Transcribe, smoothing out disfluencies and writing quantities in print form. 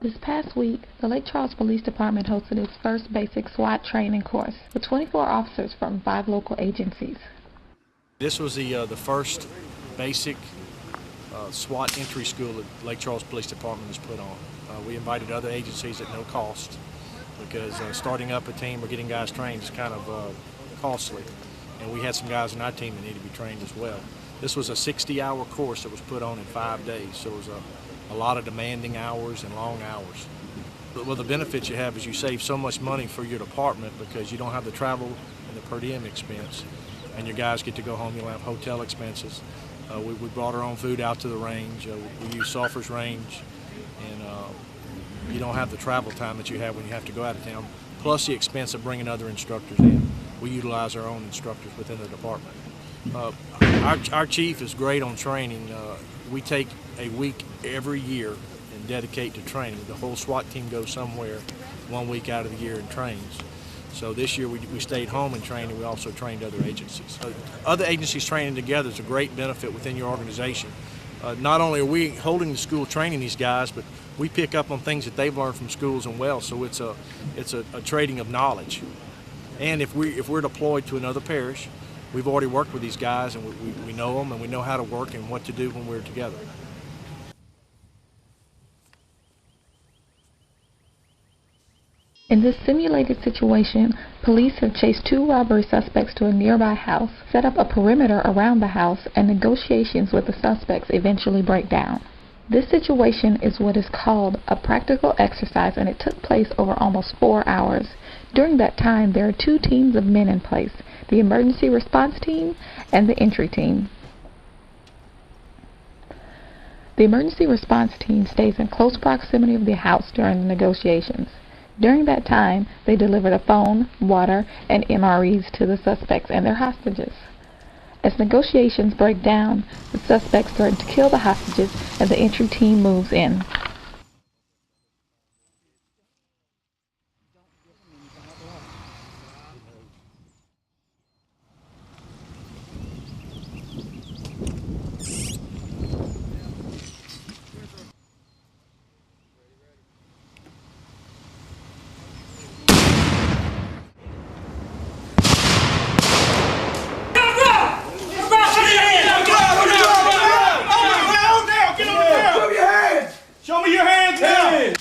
This past week, the Lake Charles Police Department hosted its first basic SWAT training course with 24 officers from 5 local agencies. This was the first basic SWAT entry school that Lake Charles Police Department has put on. We invited other agencies at no cost because starting up a team or getting guys trained is kind of costly. And we had some guys on our team that needed to be trained as well. This was a 60-hour course that was put on in 5 days, so it was a lot of demanding hours and long hours. Well, the benefits you have is you save so much money for your department because you don't have the travel and the per diem expense, and your guys get to go home. You'll have hotel expenses. We brought our own food out to the range. We use Sulphur's range, and you don't have the travel time that you have when you have to go out of town, plus the expense of bringing other instructors in. We utilize our own instructors within the department. Our chief is great on training. We take a week every year and dedicate to training. The whole SWAT team goes somewhere 1 week out of the year and trains. So this year we stayed home and trained, and we also trained other agencies. Other agencies training together is a great benefit within your organization. Not only are we holding the school training these guys, but we pick up on things that they've learned from schools and well. So it's a trading of knowledge. And if we're deployed to another parish, we've already worked with these guys, and we know them, and we know how to work and what to do when we're together. In this simulated situation, police have chased 2 robbery suspects to a nearby house, set up a perimeter around the house, and negotiations with the suspects eventually break down. This situation is what is called a practical exercise, and it took place over almost 4 hours. During that time, there are 2 teams of men in place, the emergency response team and the entry team. The emergency response team stays in close proximity of the house during the negotiations. During that time, they delivered a phone, water, and MREs to the suspects and their hostages. As negotiations break down, the suspects threaten to kill the hostages, and the entry team moves in. Show me your hands now!